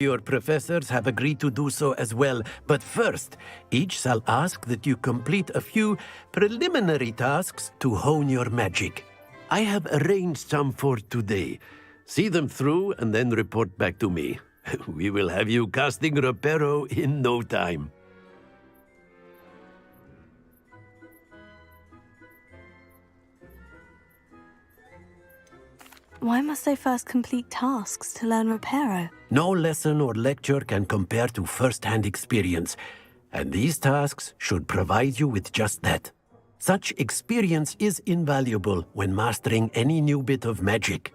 Your professors have agreed to do so as well, but first, each shall ask that you complete a few preliminary tasks to hone your magic. I have arranged some for today. See them through and then report back to me. We will have you casting Reparo in no time. Why must I first complete tasks to learn Reparo? No lesson or lecture can compare to first-hand experience, and these tasks should provide you with just that. Such experience is invaluable when mastering any new bit of magic.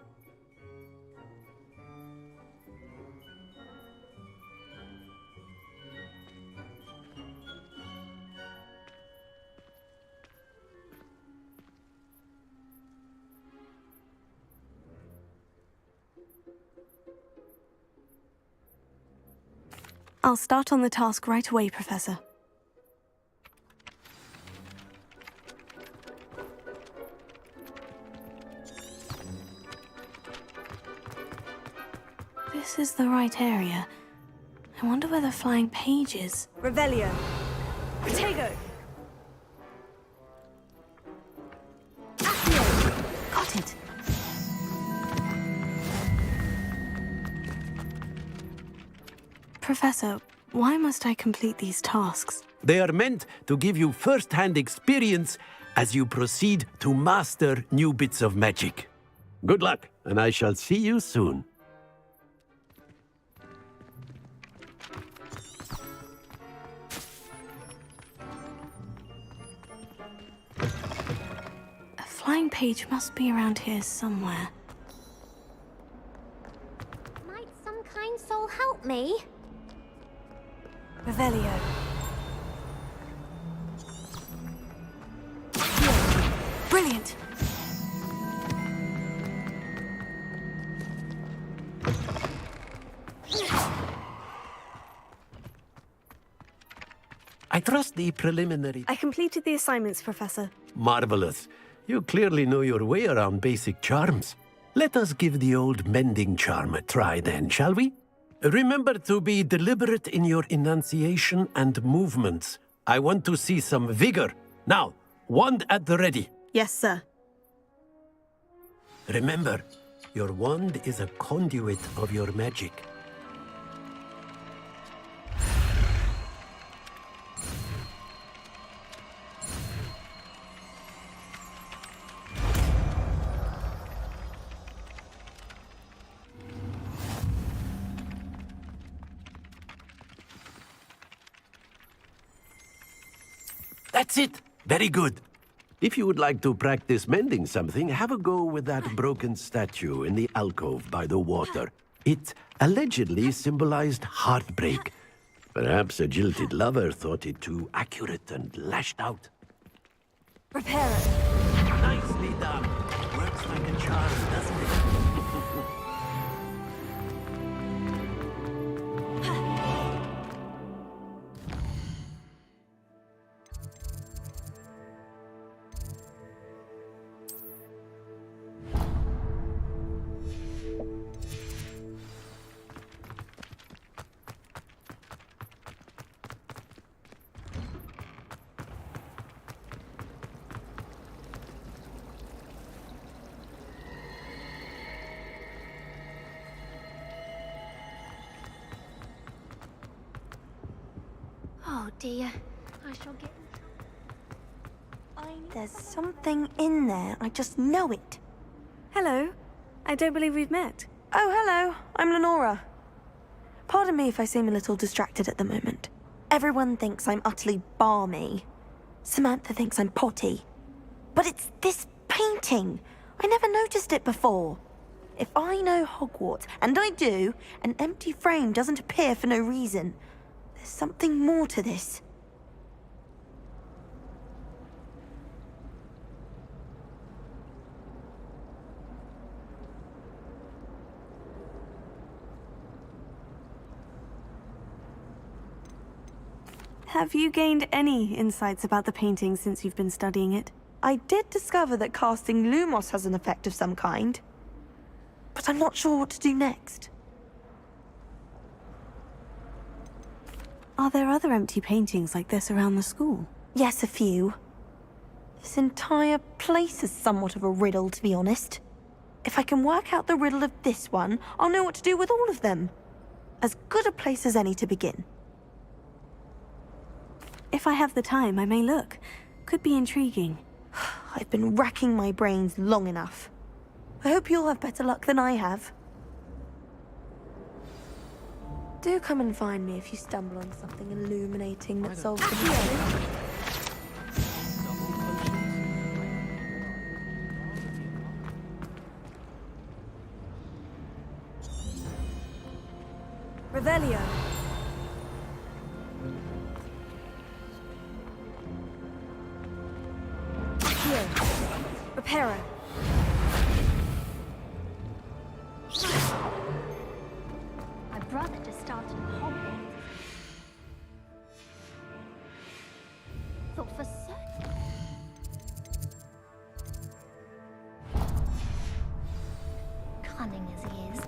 I'll start on the task right away, Professor. This is the right area. I wonder where the flying page is. Revelio. Protego. Got it. Professor, why must I complete these tasks? They are meant to give you first-hand experience as you proceed to master new bits of magic. Good luck, and I shall see you soon. A flying page must be around here somewhere. Might some kind soul help me? Revelio. Brilliant! I trust the preliminary... I completed the assignments, Professor. Marvelous. You clearly know your way around basic charms. Let us give the old mending charm a try then, shall we? Remember to be deliberate in your enunciation and movements. I want to see some vigor. Now, wand at the ready. Yes, sir. Remember, your wand is a conduit of your magic. That's it! Very good. If you would like to practice mending something, have a go with that broken statue in the alcove by the water. It allegedly symbolized heartbreak. Perhaps a jilted lover thought it too accurate and lashed out. Repair it. Nicely done. Works like a charm, doesn't it? Oh dear, I shall get in trouble. There's something in there. I just know it. Hello. I don't believe we've met. Oh, hello. I'm Lenora. Pardon me if I seem a little distracted at the moment. Everyone thinks I'm utterly balmy. Samantha thinks I'm potty. But it's this painting. I never noticed it before. If I know Hogwarts, and I do, an empty frame doesn't appear for no reason. There's something more to this. Have you gained any insights about the painting since you've been studying it? I did discover that casting Lumos has an effect of some kind, but I'm not sure what to do next. Are there other empty paintings like this around the school? Yes, a few. This entire place is somewhat of a riddle, to be honest. If I can work out the riddle of this one, I'll know what to do with all of them. As good a place as any to begin. If I have the time, I may look. Could be intriguing. I've been racking my brains long enough. I hope you'll have better luck than I have. Do come and find me if you stumble on something illuminating that solves the mystery. Revelio. Here. Reparo. My brother just started Hogwarts. Thought for certain. Cunning as he is.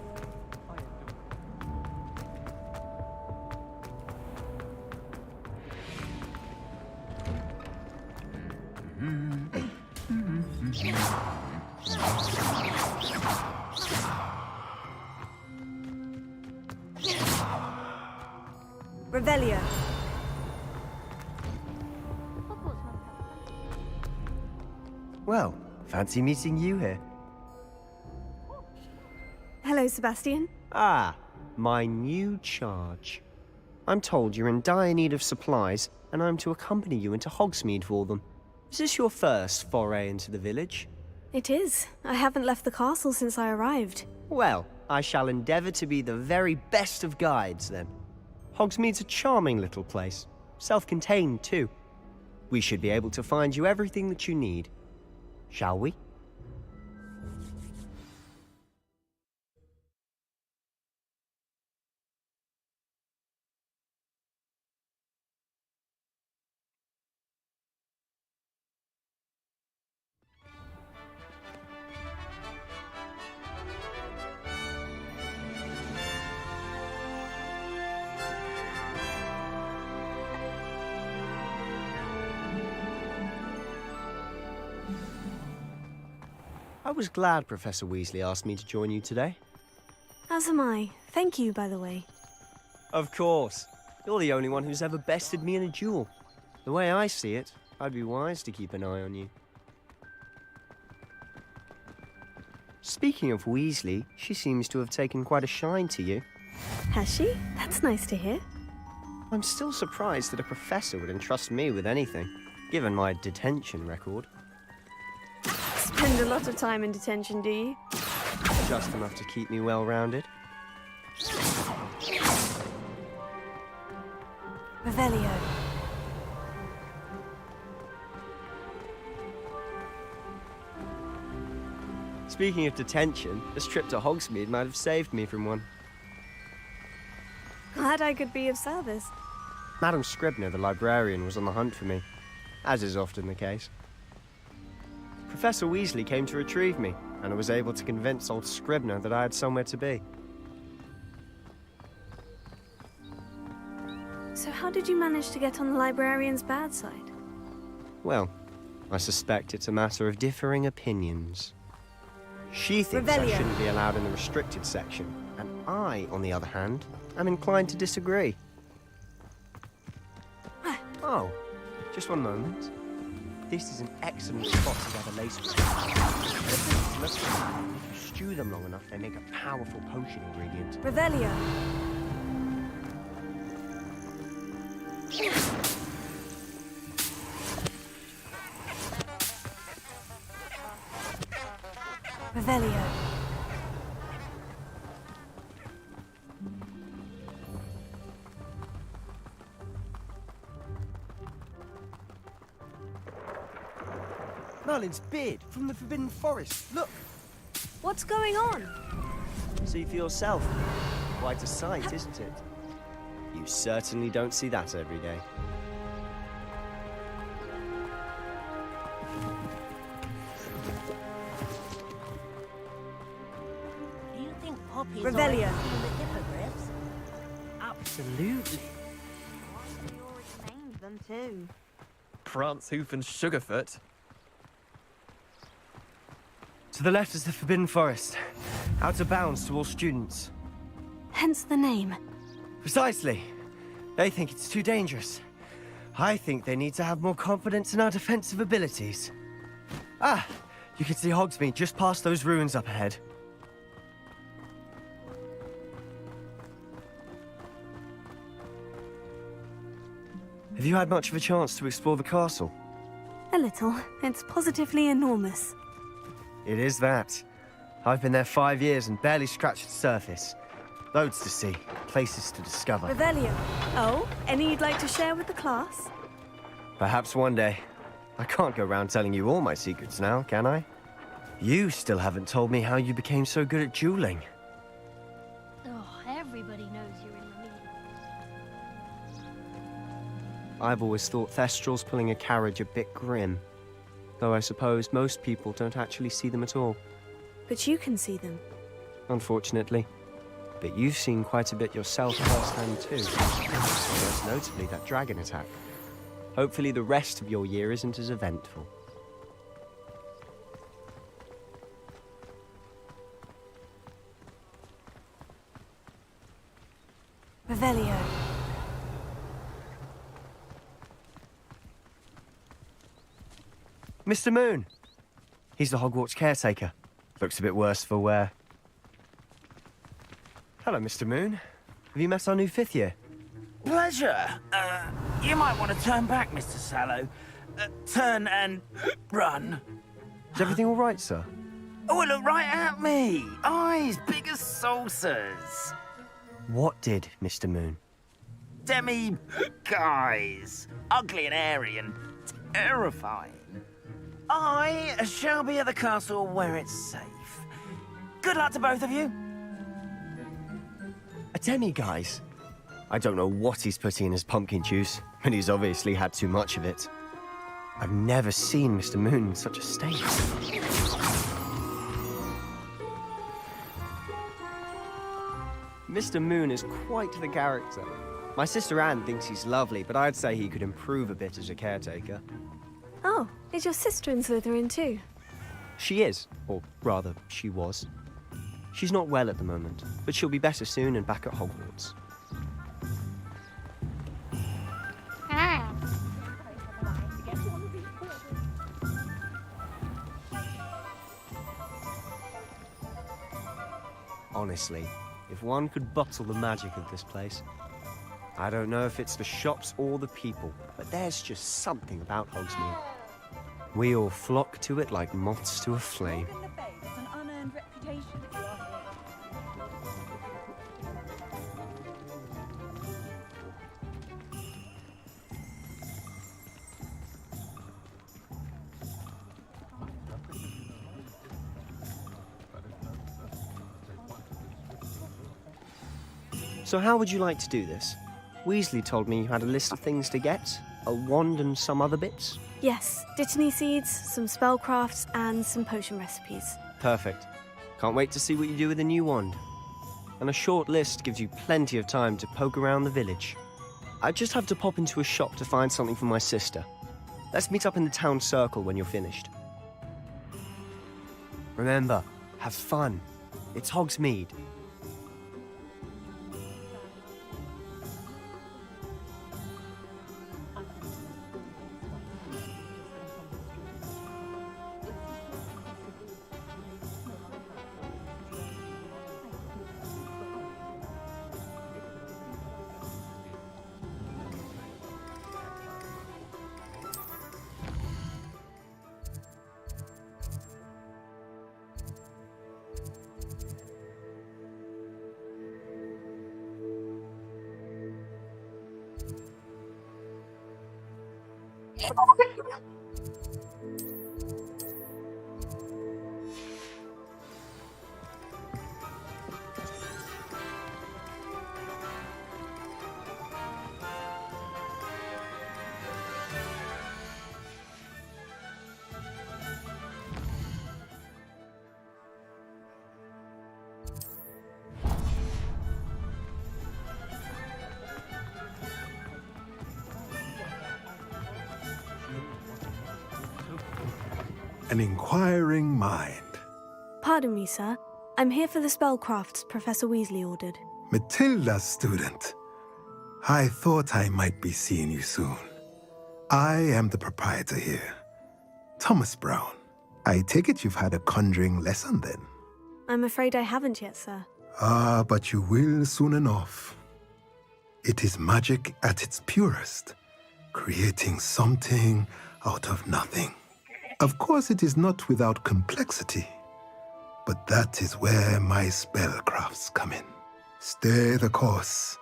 Revelio. Well, fancy meeting you here. Hello, Sebastian. Ah, my new charge. I'm told you're in dire need of supplies, and I'm to accompany you into Hogsmeade for them. Is this your first foray into the village? It is. I haven't left the castle since I arrived. Well, I shall endeavour to be the very best of guides, then. Hogsmeade's a charming little place. Self-contained, too. We should be able to find you everything that you need. Shall we? I was glad Professor Weasley asked me to join you today. As am I. Thank you, by the way. Of course. You're the only one who's ever bested me in a duel. The way I see it, I'd be wise to keep an eye on you. Speaking of Weasley, she seems to have taken quite a shine to you. Has she? That's nice to hear. I'm still surprised that a professor would entrust me with anything, given my detention record. Spend a lot of time in detention, do you? Just enough to keep me well-rounded. Revelio. Speaking of detention, this trip to Hogsmeade might have saved me from one. Glad I could be of service. Madam Scribner, the librarian, was on the hunt for me, as is often the case. Professor Weasley came to retrieve me, and I was able to convince old Scribner that I had somewhere to be. So how did you manage to get on the librarian's bad side? Well, I suspect it's a matter of differing opinions. She thinks I Revelio. shouldn't be allowed in the restricted section, and I, on the other hand, am inclined to disagree. Oh, just one moment. This is an excellent spot to gather lace with. If you stew them long enough, they make a powerful potion ingredient. Revelio. Revelio. Merlin's beard from the Forbidden Forest. Look, What's going on? see for yourself. Quite a sight, isn't it? You certainly don't see that every day. poppies Revelio. or the hippogriffs? Absolutely. You already named them too. Prance, Hoof, and Sugarfoot. To the left is the Forbidden Forest. Out of bounds to all students. Hence the name. Precisely. They think it's too dangerous. I think they need to have more confidence in our defensive abilities. Ah, you can see Hogsmeade just past those ruins up ahead. Have you had much of a chance to explore the castle? A little. It's positively enormous. It is that. I've been there 5 years and barely scratched the surface. Loads to see, places to discover. Revelio. Oh, any you'd like to share with the class? Perhaps one day. I can't go around telling you all my secrets now, can I? You still haven't told me how you became so good at dueling. Oh, everybody knows you're in the lead. I've always thought Thestrals pulling a carriage a bit grim. Though I suppose most people don't actually see them at all. But you can see them. Unfortunately. But you've seen quite a bit yourself firsthand too. Most notably that dragon attack. Hopefully the rest of your year isn't as eventful. Revelio. Mr. Moon! He's the Hogwarts caretaker. Looks a bit worse for wear. Hello, Mr. Moon. Have you met our new 5th year? Pleasure. You might want to turn back, Mr. Sallow. Turn and run. Is everything all right, sir? Oh, look right at me. Eyes big as saucers. What did, Mr. Moon? Guys. Ugly and airy and terrifying. I shall be at the castle where it's safe. Good luck to both of you. A demi-guise? I don't know what he's putting in his pumpkin juice, but he's obviously had too much of it. I've never seen Mr. Moon in such a state. Mr. Moon is quite the character. My sister Anne thinks he's lovely, but I'd say he could improve a bit as a caretaker. Oh, is your sister in Slytherin too? She is, or rather, she was. She's not well at the moment, but she'll be better soon and back at Hogwarts. Honestly, if one could bottle the magic of this place. I don't know if it's the shops or the people, but there's just something about Hogsmeade. We all flock to it like moths to a flame. So how would you like to do this? Weasley told me you had a list of things to get, a wand and some other bits. Yes, Dittany seeds, some spellcrafts, and some potion recipes. Perfect. Can't wait to see what you do with the new wand. And a short list gives you plenty of time to poke around the village. I just have to pop into a shop to find something for my sister. Let's meet up in the town circle when you're finished. Remember, have fun. It's Hogsmeade. an inquiring mind. Pardon me, sir. I'm here for the spellcrafts Professor Weasley ordered. Matilda's student. I thought I might be seeing you soon. I am the proprietor here, Thomas Brown. I take it you've had a conjuring lesson then? I'm afraid I haven't yet, sir. Ah, but you will soon enough. It is magic at its purest, creating something out of nothing. Of course, it is not without complexity, but that is where my spellcrafts come in. Stay the course,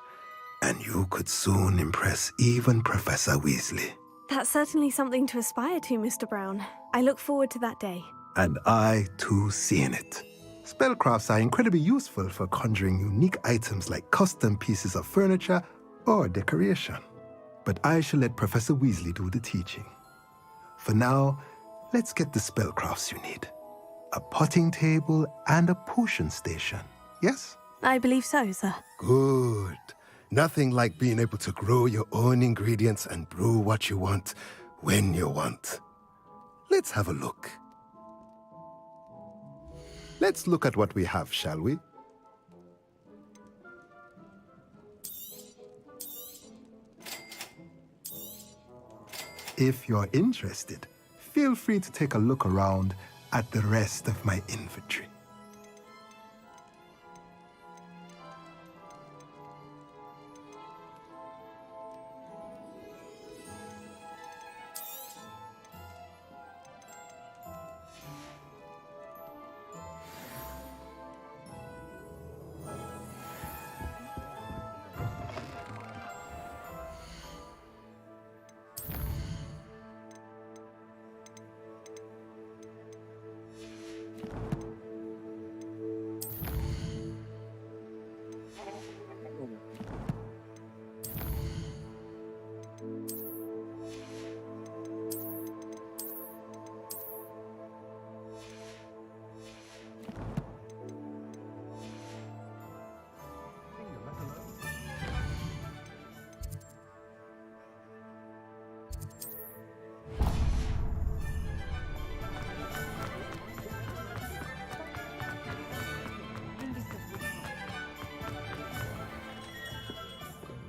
and you could soon impress even Professor Weasley. That's certainly something to aspire to, Mr. Brown. I look forward to that day. And I, too, seeing it. Spellcrafts are incredibly useful for conjuring unique items like custom pieces of furniture or decoration. But I shall let Professor Weasley do the teaching. For now, let's get the spellcrafts you need. A potting table and a potion station, yes? I believe so, sir. Good. Nothing like being able to grow your own ingredients and brew what you want when you want. Let's have a look. Let's look at what we have, shall we? If you're interested, feel free to take a look around at the rest of my inventory.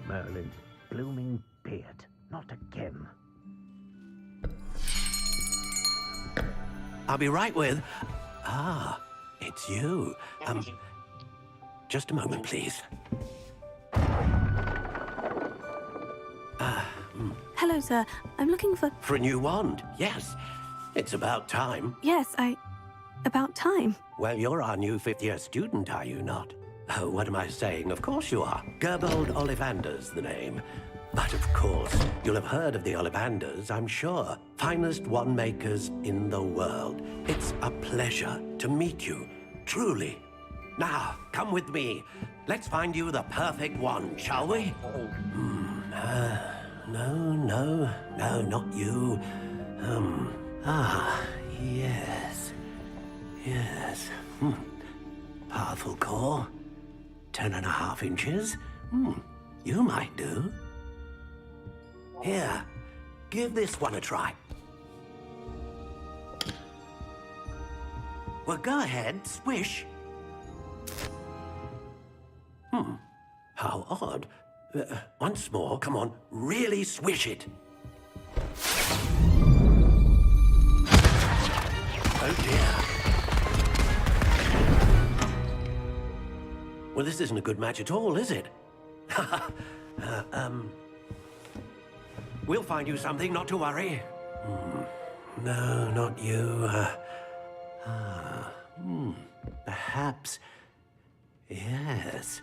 Merlin's blooming beard. Not again. I'll be right with... Ah, it's you. Just a moment, please. Hello, sir. I'm looking for... For a new wand, yes. It's about time. Yes, about time. Well, you're our new fifth-year student, are you not? Oh, what am I saying? Of course you are. Gerbold Ollivander's the name. But of course, you'll have heard of the Ollivanders, I'm sure. Finest wand makers in the world. It's a pleasure to meet you, truly. Now, come with me. Let's find you the perfect wand, shall we? No, not you. Yes. Powerful core. 10.5 inches. You might do. Here, give this one a try. Well, go ahead, swish. How odd. Once more, come on, really swish it. Oh dear. Well, this isn't a good match at all, is it? We'll find you something, not to worry. No, not you. Perhaps... Yes.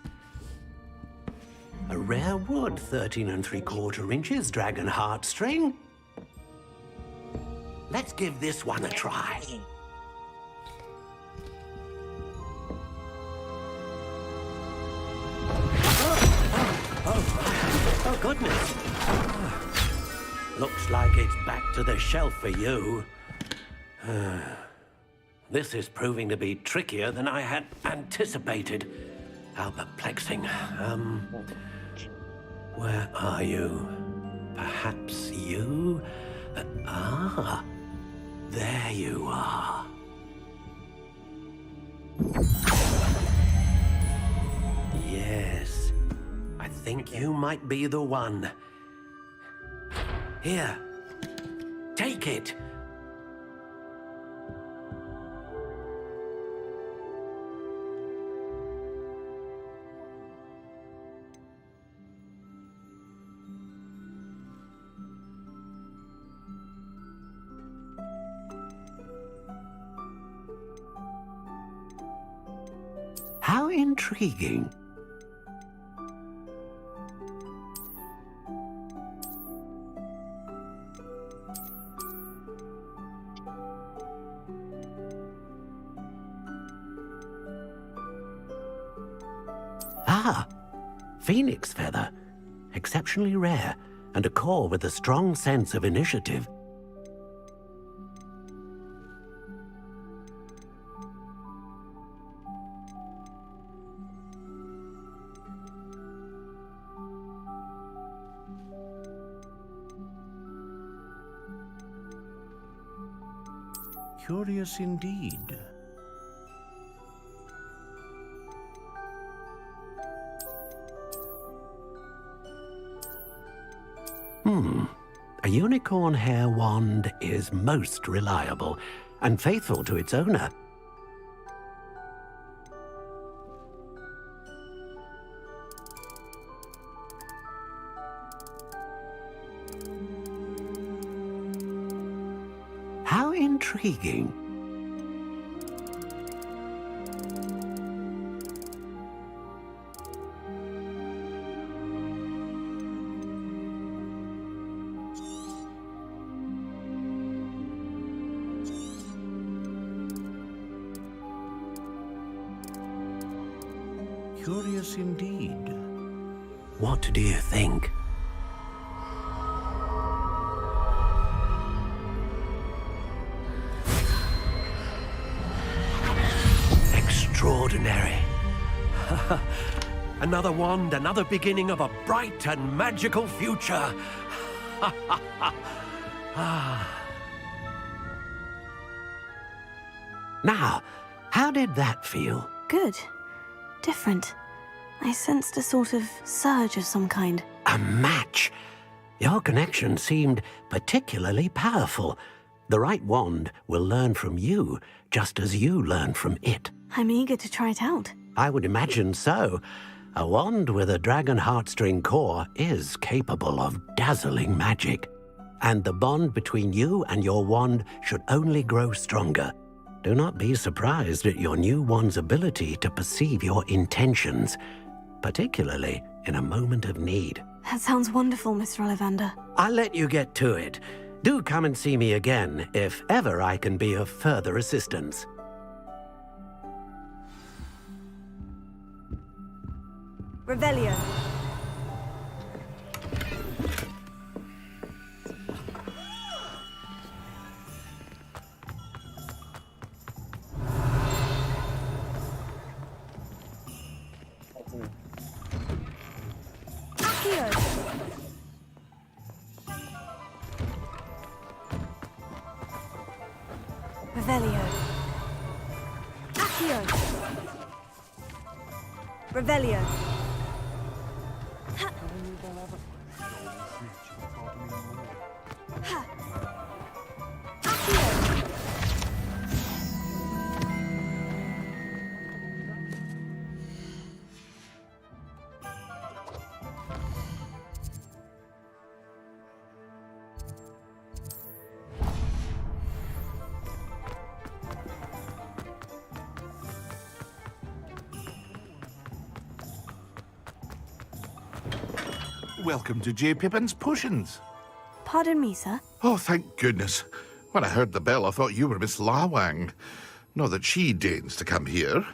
A rare wood, 13 3/4 inches, dragon heartstring. Let's give this one a try. Oh, goodness. Looks like it's back to the shelf for you. This is proving to be trickier than I had anticipated. How perplexing. Where are you? Perhaps you? There you are. Yes, I think you might be the one. Here, take it. How intriguing. Ah, phoenix feather. Exceptionally rare, and a core with a strong sense of initiative. Curious indeed. A unicorn hair wand is most reliable and faithful to its owner. How intriguing. Curious indeed. What do you think? Extraordinary. Another wand, another beginning of a bright and magical future. Now, how did that feel? Good. Different. I sensed a sort of surge of some kind. A match. Your connection seemed particularly powerful. The right wand will learn from you, just as you learn from it. I'm eager to try it out. I would imagine so. A wand with a dragon heartstring core is capable of dazzling magic. And the bond between you and your wand should only grow stronger. Do not be surprised at your new wand's ability to perceive your intentions, particularly in a moment of need. That sounds wonderful, Mr. Ollivander. I'll let you get to it. Do come and see me again if ever I can be of further assistance. Revelio. Revelio. Accio. Revelio. Ha. Ha. Accio. Welcome to J. Pippin's Potions. Pardon me, sir. Oh, thank goodness. When I heard the bell, I thought you were Miss Lawang. Not that she deigns to come here.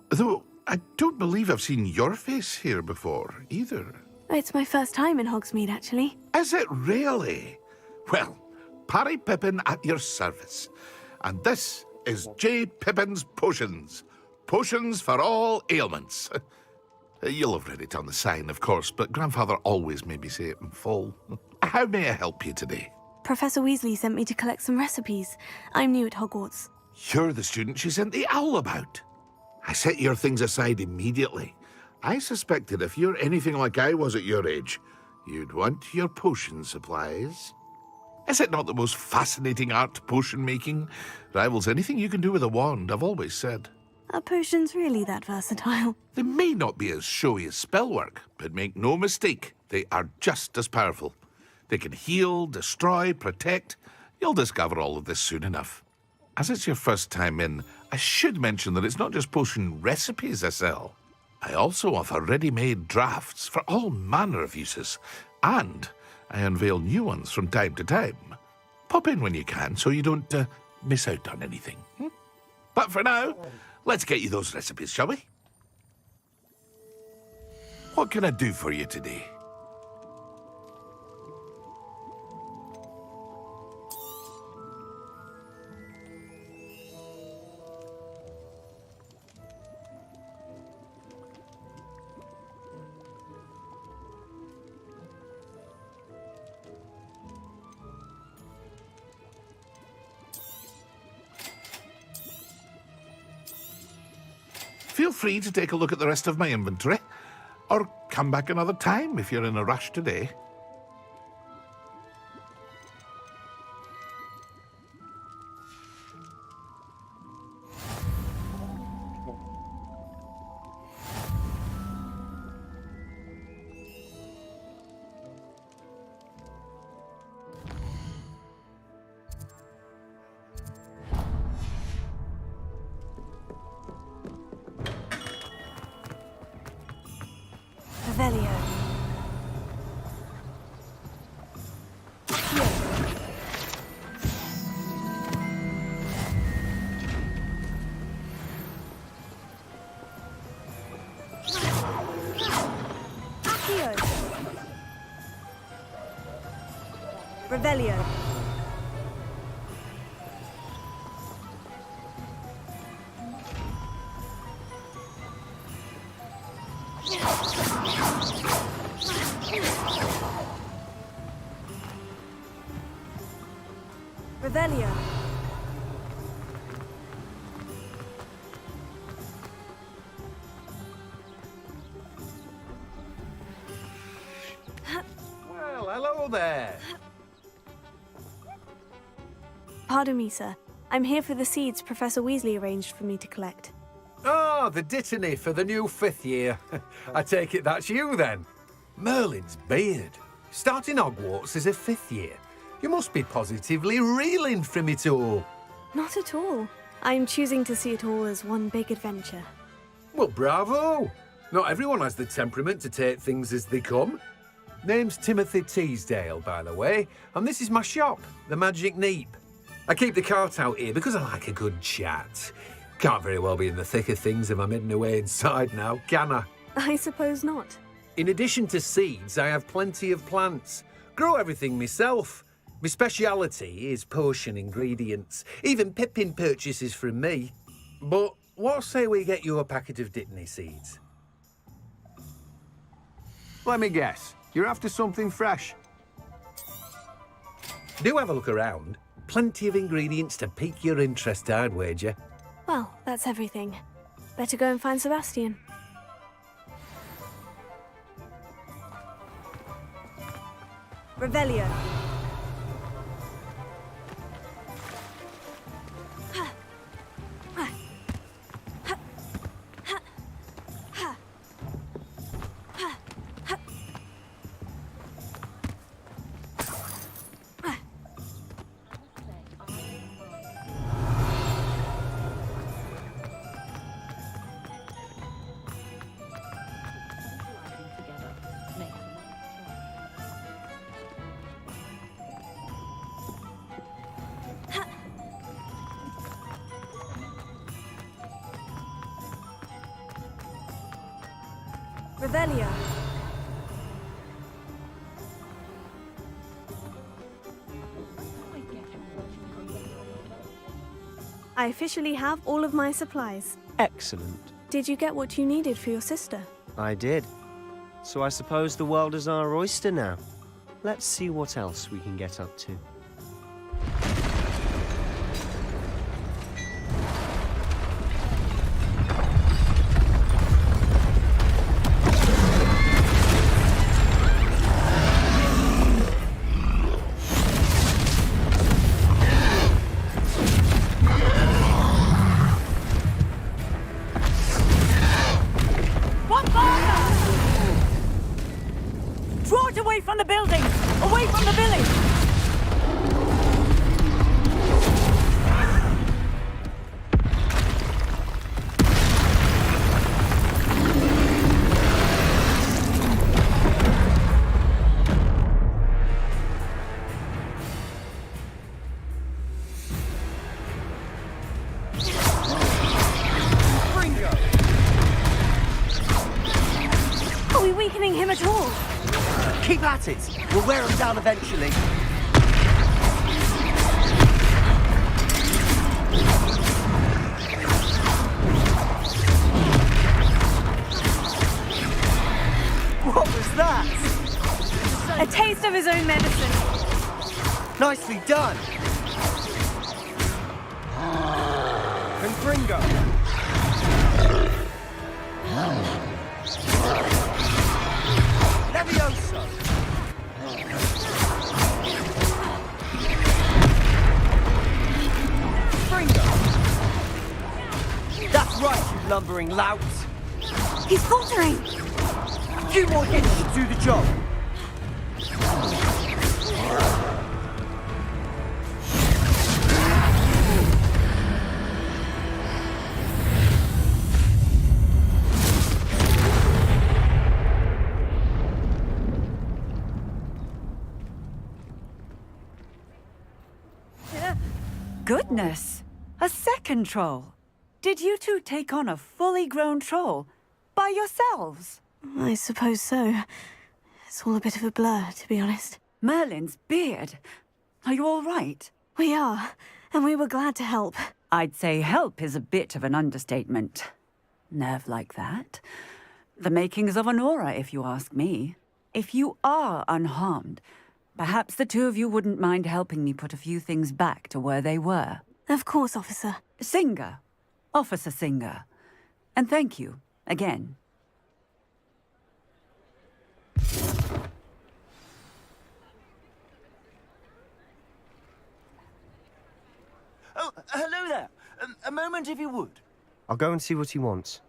Though, I don't believe I've seen your face here before, either. It's my first time in Hogsmeade, actually. Is it really? Well, Parry Pippin at your service. And this is J. Pippin's Potions. Potions for all ailments. You'll have read it on the sign, of course, but Grandfather always made me say it in full. How may I help you today? Professor Weasley sent me to collect some recipes. I'm new at Hogwarts. You're the student she sent the owl about. I set your things aside immediately. I suspected if you're anything like I was at your age, you'd want your potion supplies. Is it not the most fascinating art, potion making? Rivals anything you can do with a wand, I've always said. Are potions really that versatile? They may not be as showy as spellwork, but make no mistake, they are just as powerful. They can heal, destroy, protect. You'll discover all of this soon enough. As it's your first time in, I should mention that it's not just potion recipes I sell. I also offer ready-made drafts for all manner of uses, and I unveil new ones from time to time. Pop in when you can so you don't miss out on anything. But for now, let's get you those recipes, shall we? What can I do for you today? Feel free to take a look at the rest of my inventory, or come back another time if you're in a rush today. Revelio. Accio. Revelio. Revelio. Well, hello there. Pardon me, sir. I'm here for the seeds Professor Weasley arranged for me to collect. Oh, the dittany for the new 5th year. I take it that's you, then. Merlin's beard. Starting Hogwarts as a 5th year. You must be positively reeling from it all. Not at all. I'm choosing to see it all as one big adventure. Well, bravo. Not everyone has the temperament to take things as they come. Name's Timothy Teasdale, by the way, and this is my shop, the Magic Neep. I keep the cart out here because I like a good chat. Can't very well be in the thick of things if I'm hidden away inside now, can I? I suppose not. In addition to seeds, I have plenty of plants. Grow everything myself. My speciality is potion ingredients. Even Pippin purchases from me. But what say we get you a packet of Dittany seeds? Let me guess. You're after something fresh. Do have a look around. Plenty of ingredients to pique your interest, I'd wager. Well, that's everything. Better go and find Sebastian. Revelio. Revelio. I officially have all of my supplies. Excellent. Did you get what you needed for your sister? I did. So I suppose the world is our oyster now. Let's see what else we can get up to. weakening him at all. Keep at it. We'll wear him down eventually. What was that? A taste of his own medicine. Nicely done. Confringo. Levioso. Fringo. That's right, you lumbering lout. He's faltering. A few more hits to do the job. Goodness! A second troll! Did you two take on a fully grown troll? By yourselves? I suppose so. It's all a bit of a blur, to be honest. Merlin's beard. Are you all right? We are, and we were glad to help. I'd say help is a bit of an understatement. Nerve like that. The makings of an aura, if you ask me. If you are unharmed, perhaps the two of you wouldn't mind helping me put a few things back to where they were. Of course, officer. Singer. Officer Singer. And thank you, again. Oh, hello there. A moment, if you would. I'll go and see what he wants.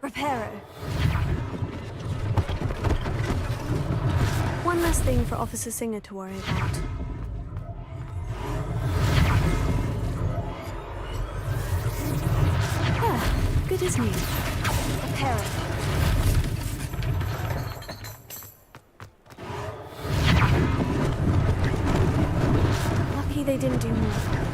Reparo. One less thing for Officer Singer to worry about. Ah, good as new. Reparo. Lucky they didn't do more damage.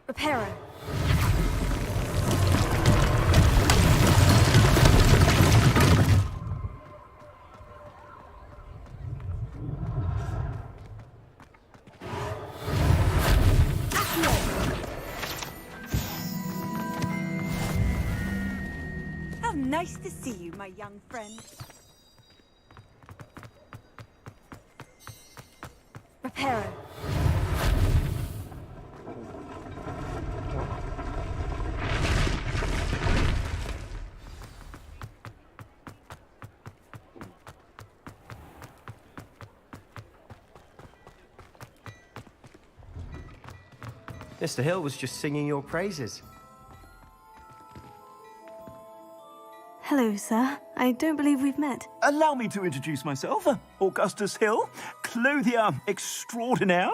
Reparo. How nice to see you, my young friend. Reparo. Mr. Hill was just singing your praises. Hello, sir. I don't believe we've met. Allow me to introduce myself. Augustus Hill, clothier extraordinaire.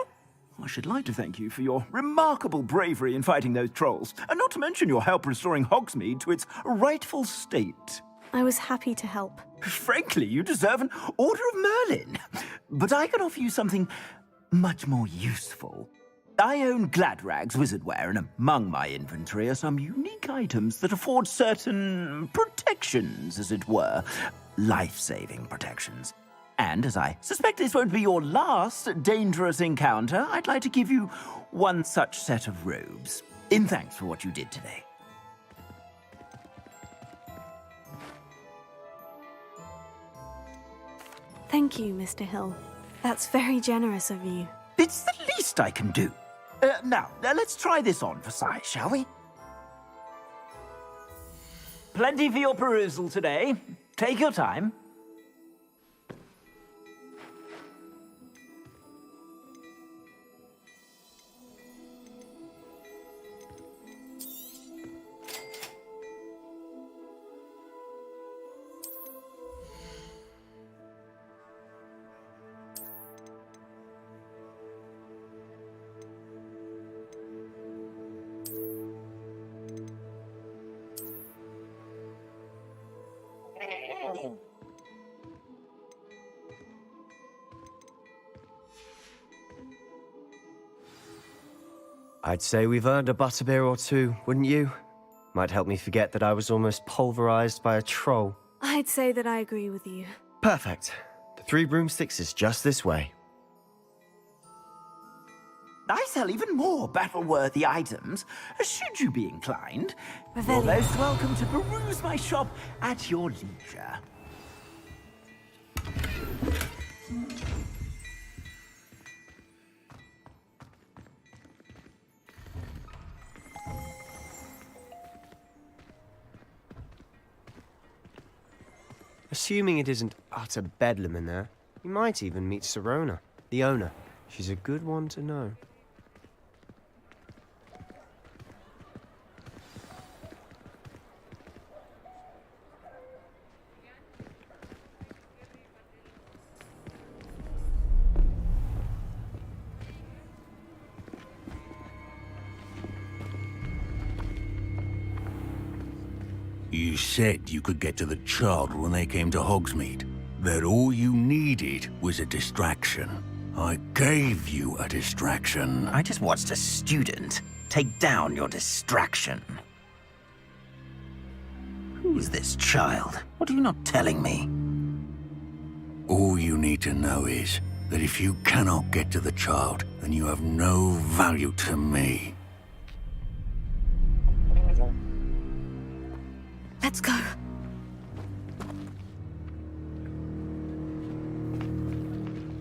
I should like to thank you for your remarkable bravery in fighting those trolls, and not to mention your help restoring Hogsmeade to its rightful state. I was happy to help. Frankly, you deserve an Order of Merlin. But I can offer you something much more useful. I own Gladrag's wizardware, and among my inventory are some unique items that afford certain protections, as it were. Life-saving protections. And as I suspect this won't be your last dangerous encounter, I'd like to give you one such set of robes, in thanks for what you did today. Thank you, Mr. Hill. That's very generous of you. It's the least I can do. Now, let's try this on for size, shall we? Plenty for your perusal today. Take your time. I'd say we've earned a butterbeer or two, wouldn't you? Might help me forget that I was almost pulverized by a troll. I'd say that I agree with you. Perfect. The 3 broomsticks is just this way. I sell even more battle-worthy items, should you be inclined. You're Revelio. most welcome to peruse my shop at your leisure. Assuming it isn't utter bedlam in there, you might even meet Sirona, the owner. She's a good one to know. You said you could get to the child when they came to Hogsmeade. That all you needed was a distraction. I gave you a distraction. I just watched a student take down your distraction. Who is this child? What are you not telling me? All you need to know is that if you cannot get to the child, then you have no value to me. Let's go.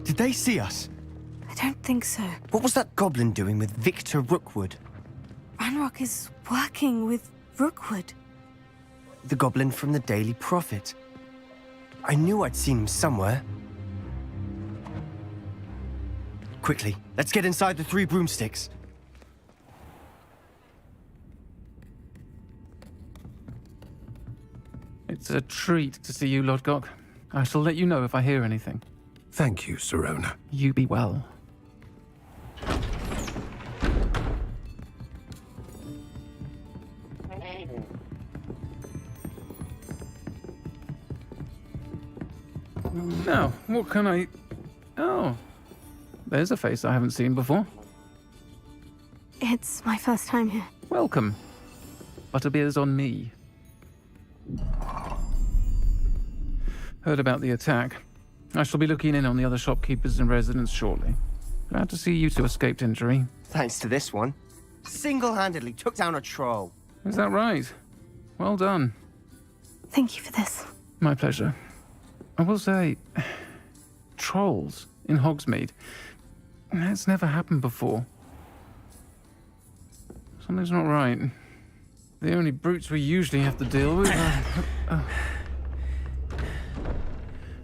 Did they see us? I don't think so. What was that goblin doing with Victor Rookwood? Ranrock is working with Rookwood. The goblin from the Daily Prophet. I knew I'd seen him somewhere. Quickly, let's get inside the 3 broomsticks. It's a treat to see you, Lodgok. I shall let you know if I hear anything. Thank you, Sirona. You be well. Now, what can I... Oh, there's a face I haven't seen before. It's my first time here. Welcome. Butterbeer's on me. Heard about the attack. I shall be looking in on the other shopkeepers and residents shortly. Glad to see you two escaped injury. Thanks to this one. Single-handedly took down a troll. Is that right? Well done. Thank you for this. My pleasure. I will say, trolls in Hogsmeade. That's never happened before. Something's not right. The only brutes we usually have to deal with are...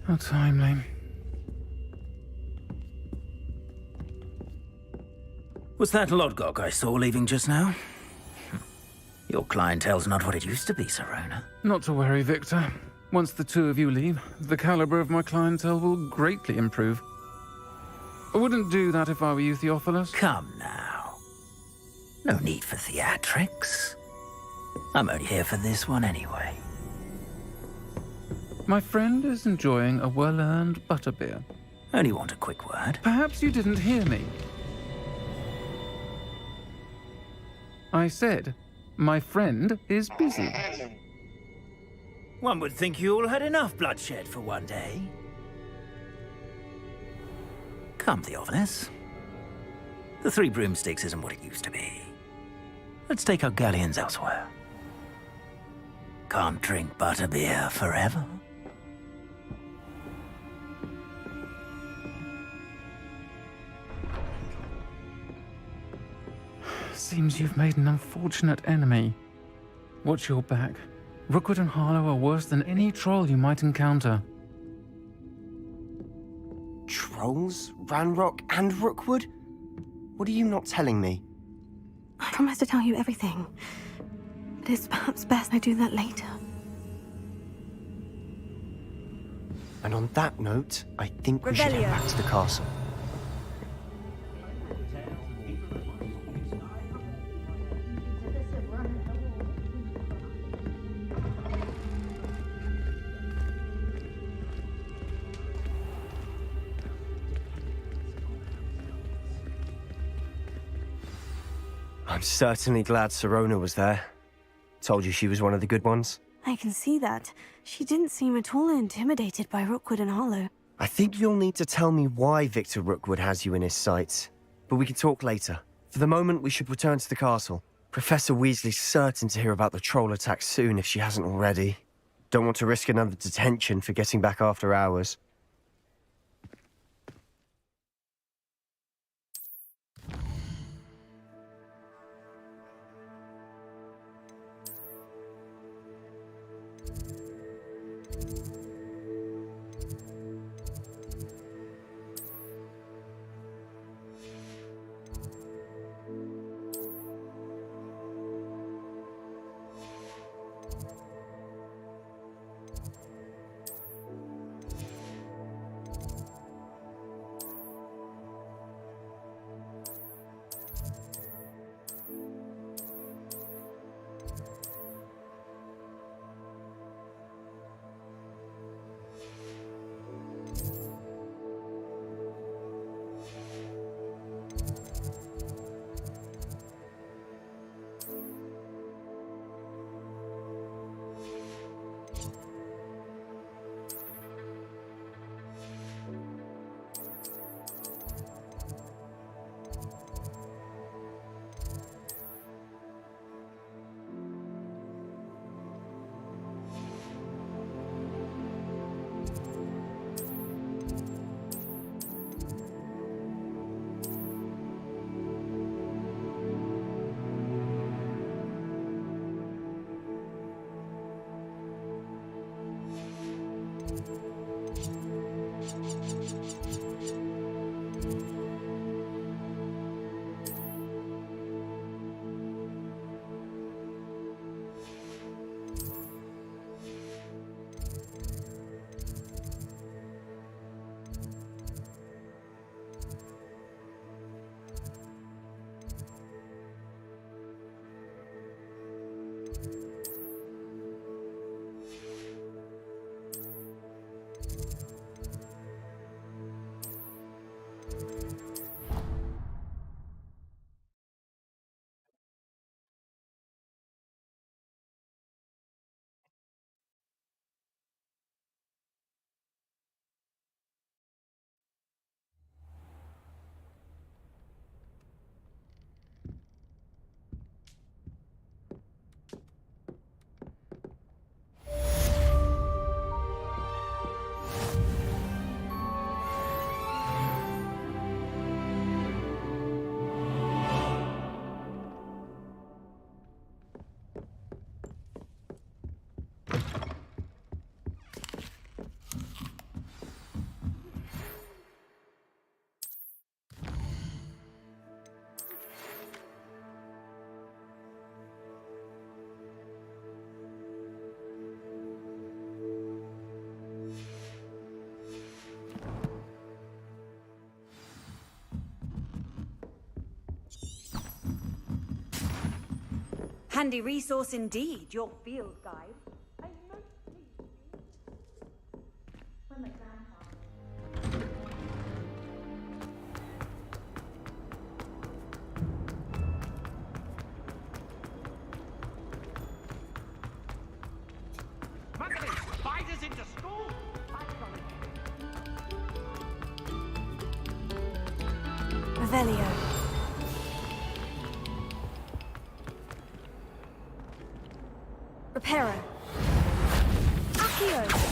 How timely. Was that Lodgok I saw leaving just now? Your clientele's not what it used to be, Sirona. Not to worry, Victor. Once the 2 of you leave, the caliber of my clientele will greatly improve. I wouldn't do that if I were you, Theophilus. Come now. No need for theatrics. I'm only here for this one anyway. My friend is enjoying a well-earned butterbeer. Only want a quick word. Perhaps you didn't hear me. I said, my friend is busy. One would think you all had enough bloodshed for one day. Come, Theophilus. The Three Broomsticks isn't what it used to be. Let's take our galleons elsewhere. Can't drink butterbeer forever. Seems you've made an unfortunate enemy. Watch your back. Rookwood and Harlow are worse than any troll you might encounter. Trolls? Ranrock and Rookwood? What are you not telling me? I promise to tell you everything. But it's perhaps best I do that later. And on that note, I think we should head back to the castle. I'm certainly glad Sirona was there. Told you she was one of the good ones. I can see that. She didn't seem at all intimidated by Rookwood and Harlow. I think you'll need to tell me why Victor Rookwood has you in his sights. But we can talk later. For the moment, we should return to the castle. Professor Weasley's certain to hear about the troll attack soon if she hasn't already. Don't want to risk another detention for getting back after hours. Handy resource indeed, your field guide. Spiders into school? Revelio. Reparo. Accio.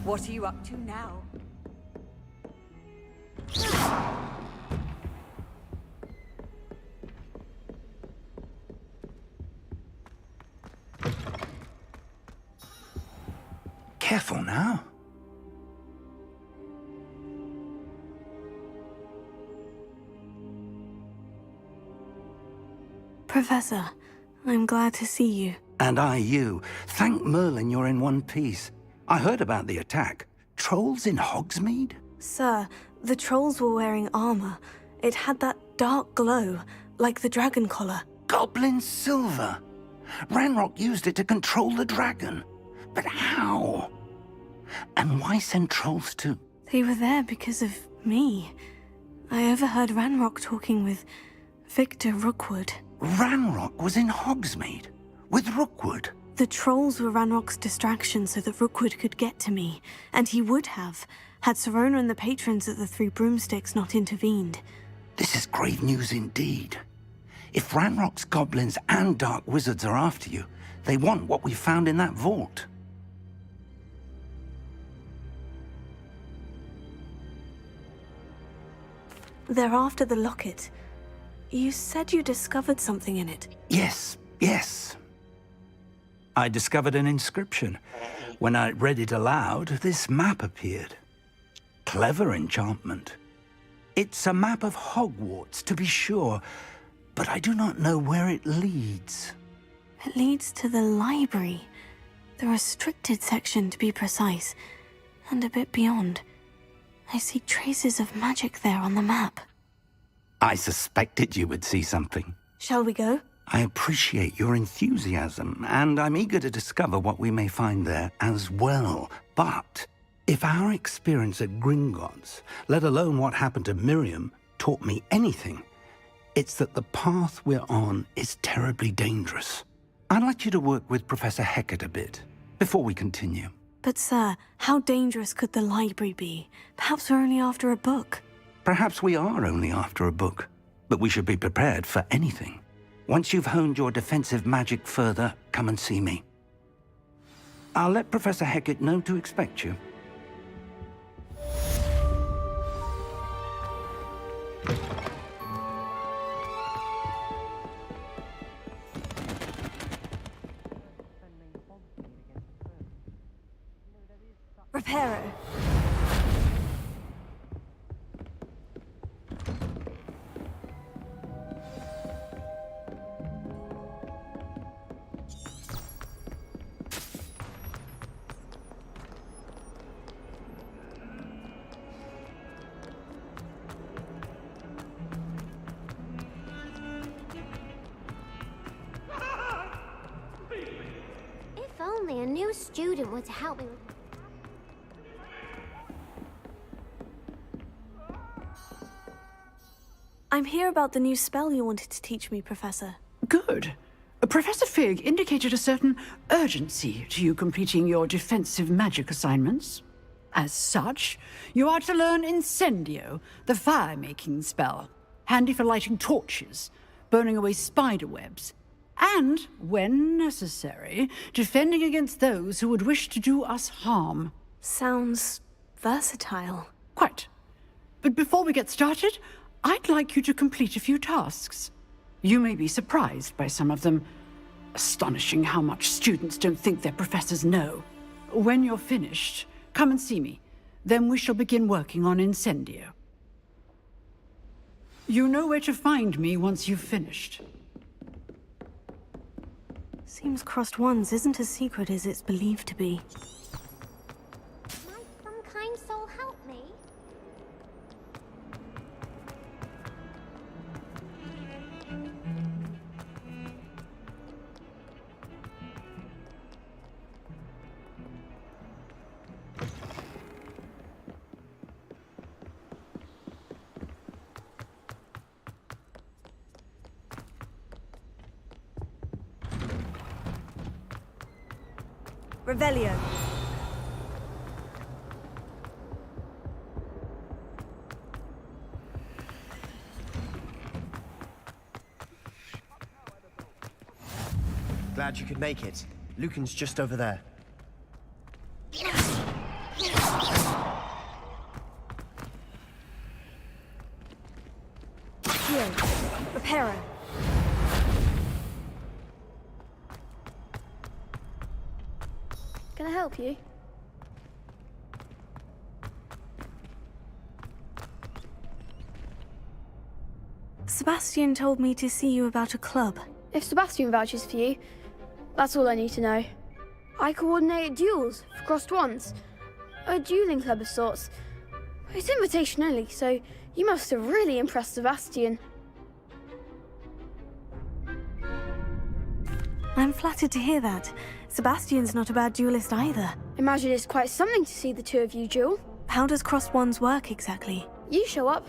What are you up to now? Careful now. Professor, I'm glad to see you. And I you. Thank Merlin you're in one piece. I heard about the attack. Trolls in Hogsmeade? Sir, the trolls were wearing armor. It had that dark glow, like the dragon collar. Goblin silver. Ranrock used it to control the dragon. But how? And why send trolls to... They were there because of me. I overheard Ranrock talking with Victor Rookwood. Ranrock was in Hogsmeade? With Rookwood? The trolls were Ranrock's distraction so that Rookwood could get to me, and he would have, had Serona and the patrons at the Three Broomsticks not intervened. This is grave news indeed. If Ranrock's goblins and dark wizards are after you, they want what we found in that vault. They're after the locket. You said you discovered something in it. Yes. I discovered an inscription. When I read it aloud, this map appeared. Clever enchantment. It's a map of Hogwarts, to be sure, but I do not know where it leads. It leads to the library. The restricted section, to be precise, and a bit beyond. I see traces of magic there on the map. I suspected you would see something. Shall we go? I appreciate your enthusiasm, and I'm eager to discover what we may find there as well. But if our experience at Gringotts, let alone what happened to Miriam, taught me anything, it's that the path we're on is terribly dangerous. I'd like you to work with Professor Hecat a bit before we continue. But sir, how dangerous could the library be? Perhaps we're only after a book. Perhaps we are only after a book, but we should be prepared for anything. Once you've honed your defensive magic further, come and see me. I'll let Professor Hecat know to expect you. Reparo. If only a new student were to help me with... I'm here about the new spell you wanted to teach me, Professor. Good. Professor Fig indicated a certain urgency to you completing your defensive magic assignments. As such, you are to learn Incendio, the fire-making spell, handy for lighting torches, burning away spider webs, and, when necessary, defending against those who would wish to do us harm. Sounds versatile. Quite. But before we get started, I'd like you to complete a few tasks. You may be surprised by some of them. Astonishing how much students don't think their professors know. When you're finished, come and see me. Then we shall begin working on Incendio. You know where to find me once you've finished. Seems crossed ones isn't as secret as it's believed to be. Revelio. Glad you could make it. Lucan's just over there. Here, Reparo. Can I help you? Sebastian told me to see you about a club. If Sebastian vouches for you, that's all I need to know. I coordinate duels for crossed ones. A dueling club of sorts. It's invitation only, so you must have really impressed Sebastian. I'm flattered to hear that. Sebastian's not a bad duelist either. Imagine it's quite something to see the two of you duel. How does crossed ones work exactly? You show up,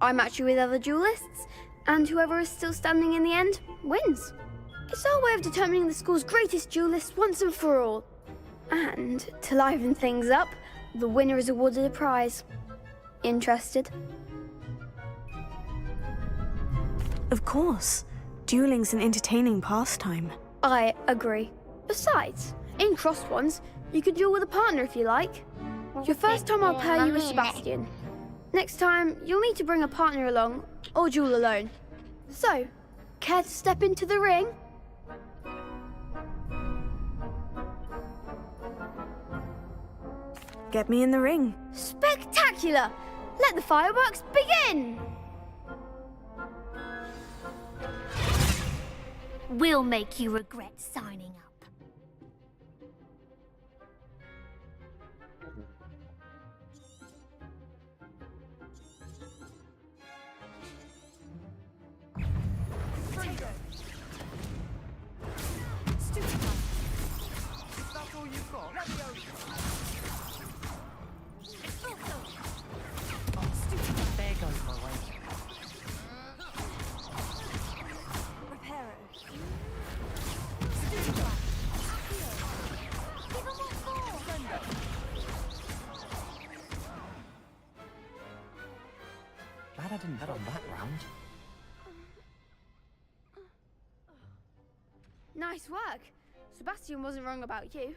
I match you with other duelists, and whoever is still standing in the end wins. It's our way of determining the school's greatest duelist once and for all. And to liven things up, the winner is awarded a prize. Interested? Of course. Dueling's an entertaining pastime. I agree. Besides, in crossed ones, you could duel with a partner if you like. Your first time I'll pair you with Sebastian. Next time, you'll need to bring a partner along, or duel alone. So, care to step into the ring? Get me in the ring. Spectacular! Let the fireworks begin! We'll make you regret signing up. That's all you've got? Let me over. There goes my way. Glad I didn't bet on that round. Nice work. Sebastian wasn't wrong about you.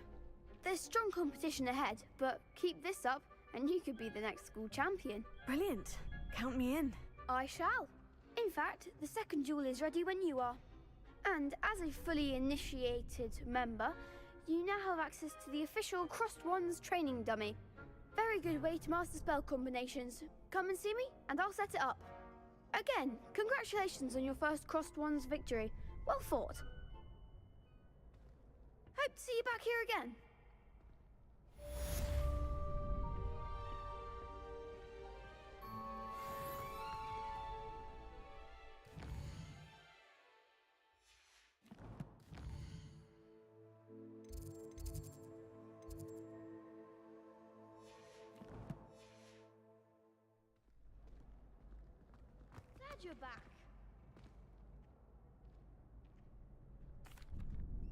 There's strong competition ahead, but keep this up and you could be the next school champion. Brilliant. Count me in. I shall. In fact, the second duel is ready when you are. And as a fully initiated member, you now have access to the official Crossed Ones training dummy. Very good way to master spell combinations. Come and see me, and I'll set it up. Again, congratulations on your first Crossed Ones victory. Well fought. Hope to see you back here again. Glad you're back.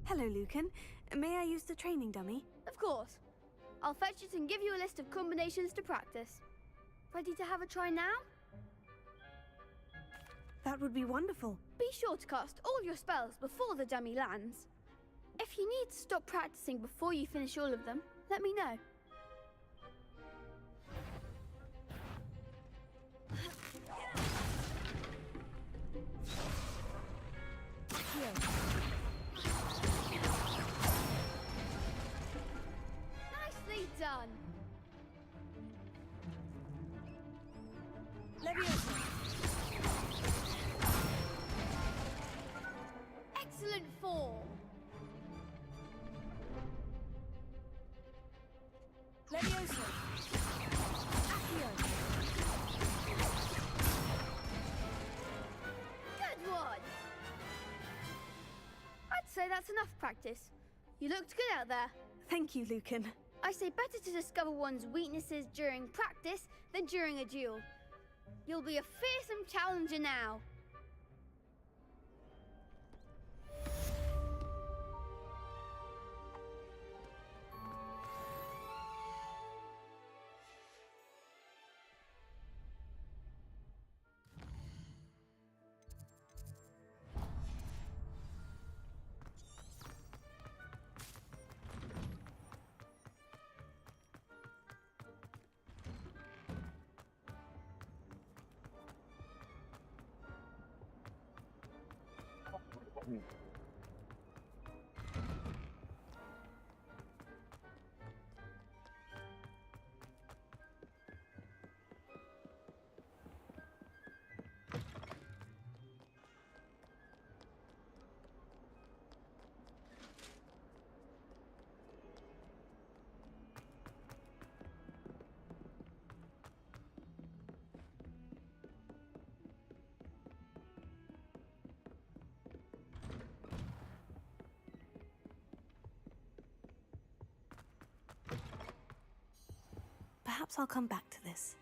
Hello, Lucan. May I use the training dummy? Of course. I'll fetch it and give you a list of combinations to practice. Ready to have a try now? That would be wonderful. Be sure to cast all your spells before the dummy lands. If you need to stop practicing before you finish all of them, let me know. Nicely done. Leviosa. Excellent form. Leviosa. Accio. Good one. I'd say that's enough practice. You looked good out there. Thank you, Lucan. I say better to discover one's weaknesses during practice than during a duel. You'll be a fearsome challenger now. Perhaps I'll come back to this.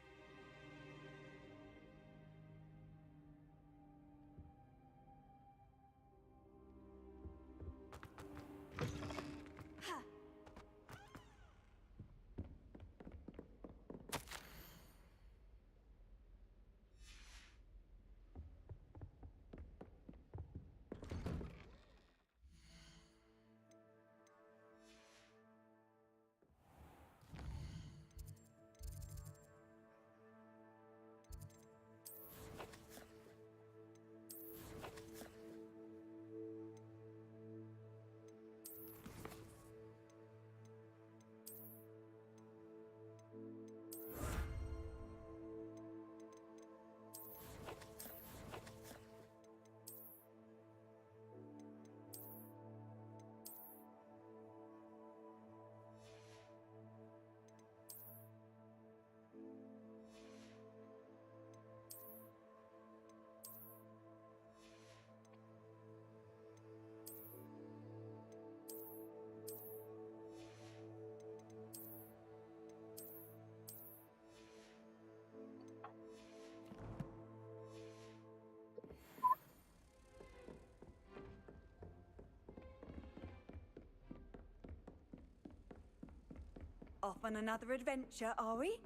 Off on another adventure, are we?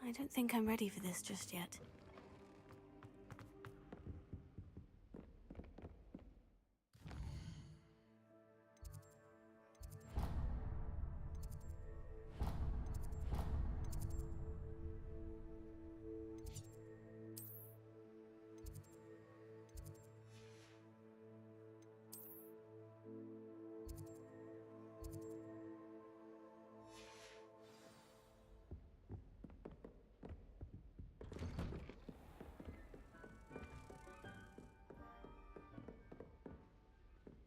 I don't think I'm ready for this just yet.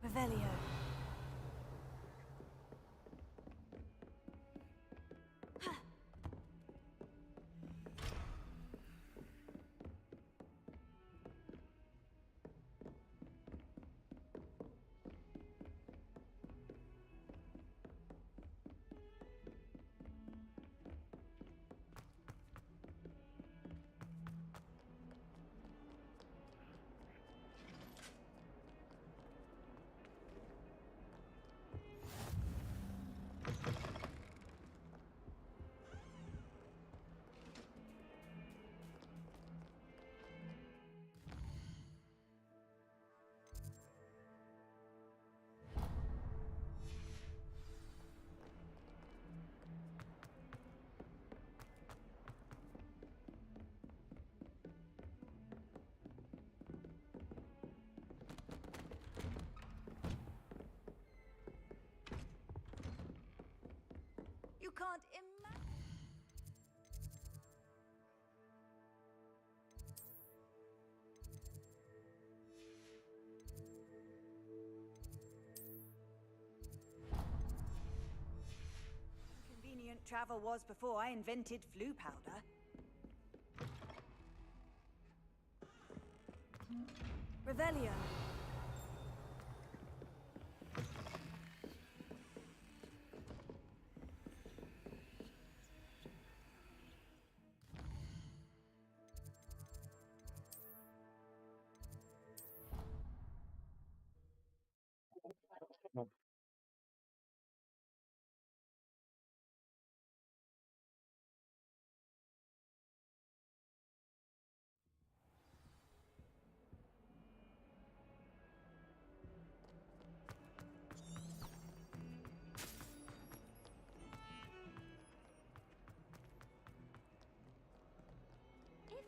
Revelio. You can't imagine. Convenient travel was before I invented flu powder. Revelio.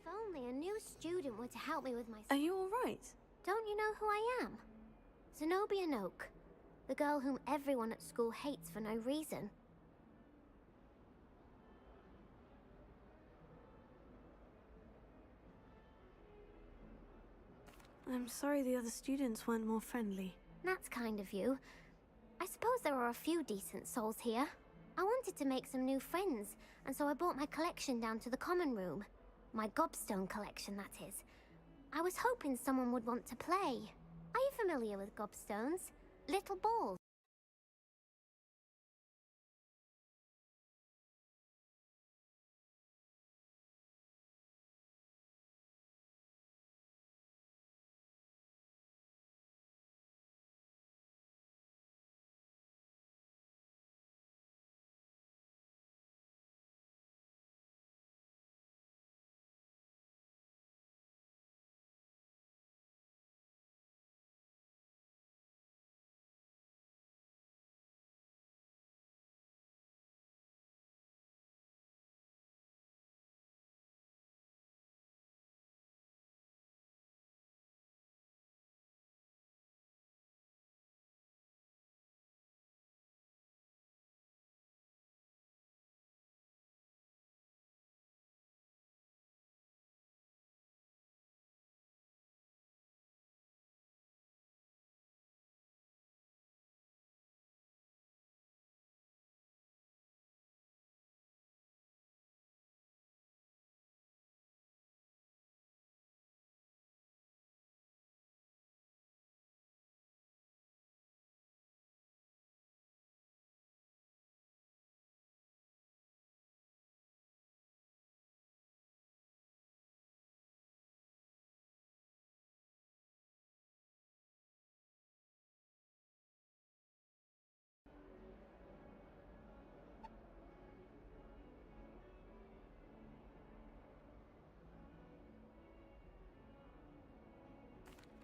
only a new student were to help me with my... Are you all right? Don't you know who I am? Zenobia Noak, the girl whom everyone at school hates for no reason. I'm sorry the other students weren't more friendly. That's kind of you. I suppose there are a few decent souls here. I wanted to make some new friends, and so I brought my collection down to the common room. My gobstone collection, that is. I was hoping someone would want to play. Are you familiar with gobstones? Little balls.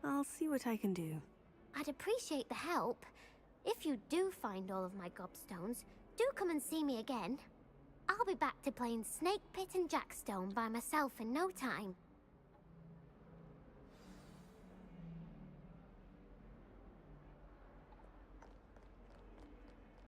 I'll see what I can do. I'd appreciate the help. If you do find all of my gobstones, do come and see me again. I'll be back to playing Snake Pit and Jackstone by myself in no time.